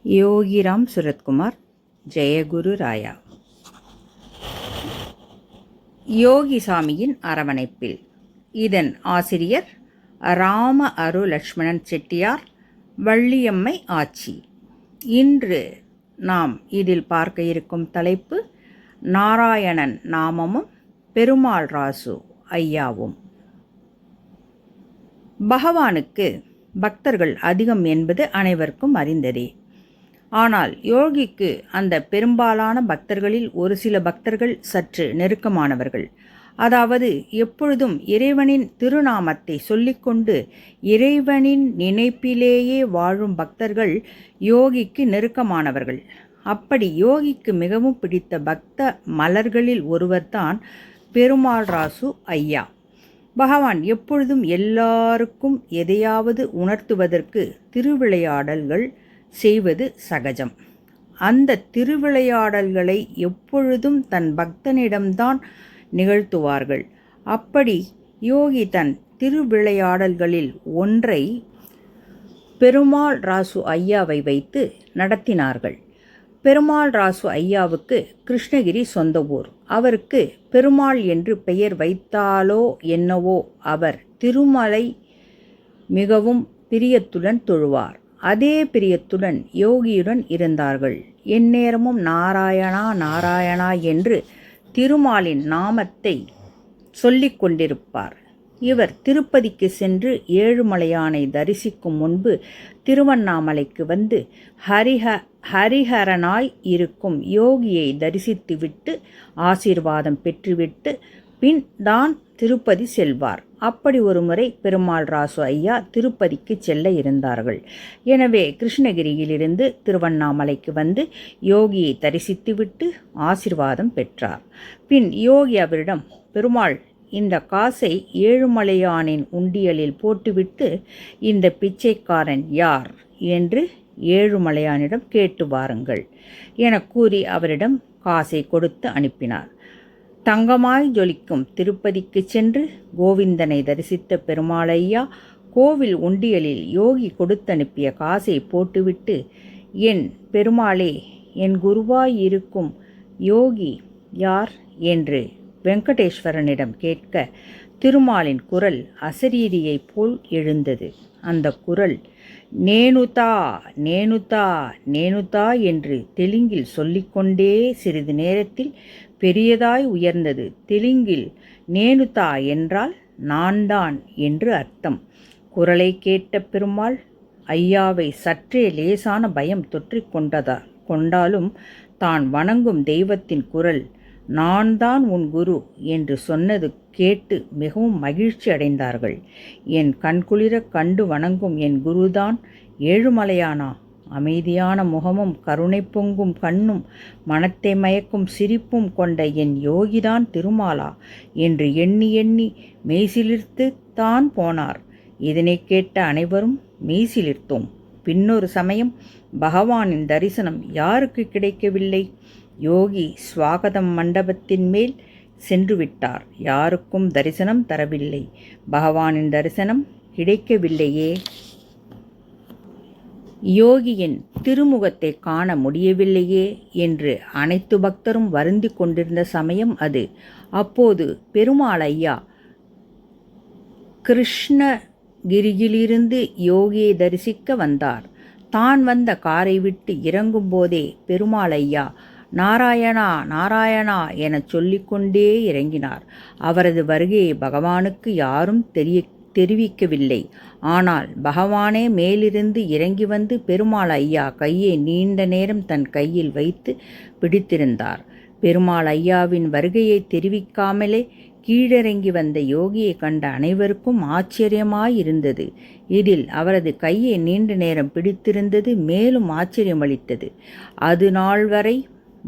யோகிராம் சுரத்குமார். ஜெயகுரு ராயா. யோகிசாமியின் அரவணைப்பில். இதன் ஆசிரியர் ராம அரு லட்சுமணன் செட்டியார், வள்ளியம்மை ஆச்சி. இன்று நாம் இதில் பார்க்க இருக்கும் தலைப்பு நாராயணன் நாமமும் பெருமாள் ராசு ஐயாவும். பகவானுக்கு பக்தர்கள் அதிகம் என்பது அனைவருக்கும் அறிந்ததே. ஆனால் யோகிக்கு அந்த பெரும்பாலான பக்தர்களில் ஒரு சில பக்தர்கள் சற்று நெருக்கமானவர்கள். அதாவது எப்பொழுதும் இறைவனின் திருநாமத்தை சொல்லிக்கொண்டு இறைவனின் நினைப்பிலேயே வாழும் பக்தர்கள் யோகிக்கு நெருக்கமானவர்கள். அப்படி யோகிக்கு மிகவும் பிடித்த பக்த மலர்களில் ஒருவர்தான் பெருமாள் ராசு ஐயா. பகவான் எப்பொழுதும் எல்லாருக்கும் எதையாவது உணர்த்துவதற்கு திருவிளையாடல்கள் செய்வது சகஜம். அந்த திருவிளையாடல்களை எப்பொழுதும் தன் பக்தனிடம்தான் நிகழ்த்துவார்கள். அப்படி யோகி தன் திருவிளையாடல்களில் ஒன்றை பெருமாள் ராசு ஐயாவை வைத்து நடத்தினார்கள். பெருமாள் ராசு ஐயாவுக்கு கிருஷ்ணகிரி சொந்த ஊர். அவருக்கு பெருமாள் என்று பெயர் வைத்தாலோ என்னவோ அவர் திருமலை மிகவும் பிரியத்துடன் தொழுவார். அதே பிரியத்துடன் யோகியுடன் இருந்தார்கள். எந்நேரமும் நாராயணா நாராயணா என்று திருமாலின் நாமத்தை சொல்லிக் கொண்டிருப்பார். இவர் திருப்பதிக்கு சென்று ஏழுமலையானை தரிசிக்கும் முன்பு திருவண்ணாமலைக்கு வந்து ஹரிஹரனாய் இருக்கும் யோகியை தரிசித்துவிட்டு ஆசீர்வாதம் பெற்றுவிட்டு பின் தான் திருப்பதி செல்வார். அப்படி ஒரு முறை பெருமாள் ராசு ஐயா திருப்பதிக்கு செல்ல இருந்தார்கள். எனவே கிருஷ்ணகிரியிலிருந்து திருவண்ணாமலைக்கு வந்து யோகியை தரிசித்துவிட்டு ஆசீர்வாதம் பெற்றார். பின் யோகி அவரிடம், பெருமாள், இந்த காசை ஏழுமலையானின் உண்டியலில் போட்டுவிட்டு இந்த பிச்சைக்காரன் யார் என்று ஏழுமலையானிடம் கேட்டு வாருங்கள் என கூறி அவரிடம் காசை கொடுத்து அனுப்பினார். தங்கமாய் ஜொலிக்கும் திருப்பதிக்கு சென்று கோவிந்தனை தரிசித்த பெருமாளையா கோவில் உண்டியலில் யோகி கொடுத்தனுப்பிய காசை போட்டுவிட்டு, என் பெருமாளே, என் குருவாய் இருக்கும் யோகி யார் என்று வெங்கடேஸ்வரனிடம் கேட்க திருமாலின் குரல் அசரீரியைப் போல் எழுந்தது. அந்த குரல் நேனுதா நேனுதா நேனுதா என்று தெலுங்கில் சொல்லிக்கொண்டே சிறிது நேரத்தில் பெரியதாய் உயர்ந்தது. தெலுங்கில் நேனுதா என்றால் நான்தான் என்று அர்த்தம். குரலை கேட்ட பெருமாள் ஐயாவை சற்றே லேசான பயம் தொற்றிக் கொண்டாலும் தான் வணங்கும் தெய்வத்தின் குரல் நான் தான் உன் குரு என்று சொன்னது கேட்டு மிகவும் மகிழ்ச்சி அடைந்தார்கள். என் கண்குளிர கண்டு வணங்கும் என் குருதான் ஏழுமலையானா? அமைதியான முகமும் கருணை பொங்கும் கண்ணும் மனத்தை மயக்கும் சிரிப்பும் கொண்ட என் யோகிதான் திருமாலா என்று எண்ணி எண்ணி மெய்சிலிர்த்து தான் போனார். இதனை கேட்ட அனைவரும் மெய்சிலிர்த்தோம். பின்னொரு சமயம் பகவானின் தரிசனம் யாருக்கு கிடைக்கவில்லை? யோகி ஸ்வாகதம் மண்டபத்தின் மேல் சென்று விட்டார். யாருக்கும் தரிசனம் தரவில்லை. பகவானின் தரிசனம் கிடைக்கவில்லையே. யோகியின் திருமுகத்தை காண முடியவில்லையே என்று அனைத்து பக்தரும் வருந்தி கொண்டிருந்த சமயம் அது. அப்போது பெருமாள் ஐயா கிருஷ்ணகிரியிலிருந்து யோகியை தரிசிக்க வந்தார். தான் வந்த காரை விட்டு இறங்கும் போதே பெருமாள் ஐயா நாராயணா நாராயணா என சொல்லிக்கொண்டே இறங்கினார். அவரது வருகையை பகவானுக்கு யாரும் தெரிவிக்கவில்லை. ஆனால் பகவானே மேலிருந்து இறங்கி வந்து பெருமாள் ஐயா கையை நீண்ட நேரம் தன் கையில் வைத்து பிடித்திருந்தார். பெருமாள் ஐயாவின் வருகையை தெரிவிக்காமலே கீழிறங்கி வந்த யோகியை கண்ட அனைவருக்கும் ஆச்சரியமாயிருந்தது. இதில் அவரது கையை நீண்ட நேரம் பிடித்திருந்தது மேலும் ஆச்சரியமளித்தது. அது நாள் வரை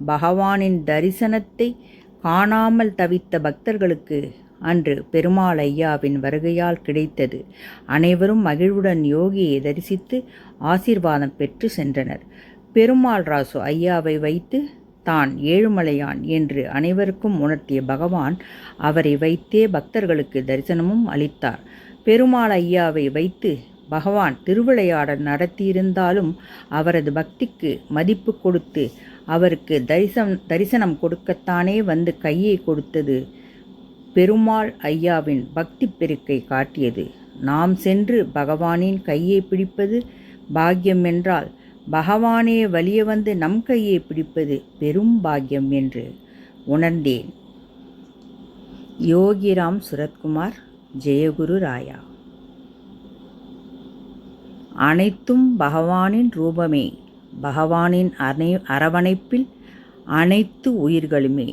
பகவானின் தரிசனத்தை காணாமல் தவித்த பக்தர்களுக்கு அன்று பெருமாள் ஐயாவின் வருகையால் கிடைத்தது. அனைவரும் மகிழ்வுடன் யோகியை தரிசித்து ஆசீர்வாதம் பெற்று சென்றனர். பெருமாள் ராசு ஐயாவை வைத்து தான் ஏழுமலையான் என்று அனைவருக்கும் உணர்த்திய பகவான் அவரை வைத்தே பக்தர்களுக்கு தரிசனமும் அளித்தார். பெருமாள் ஐயாவை வைத்து பகவான் திருவிளையாடல் நடத்தியிருந்தாலும் அவரது பக்திக்கு மதிப்பு கொடுத்து அவருக்கு தரிசனம் கொடுக்கத்தானே வந்து கையை கொடுத்தது பெருமாள் ஐயாவின் பக்தி பெருக்கை காட்டியது. நாம் சென்று பகவானின் கையை பிடிப்பது பாக்கியம் என்றால் பகவானே வலிய வந்து நம் கையை பிடிப்பது பெரும் பாக்கியம் என்று உணர்ந்தேன். யோகிராம் சுரத்குமார், ஜெயகுரு ராயா. அனைத்தும் பகவானின் ரூபமே. பகவானின் அரவணைப்பில் அனைத்து உயிர்களுமே.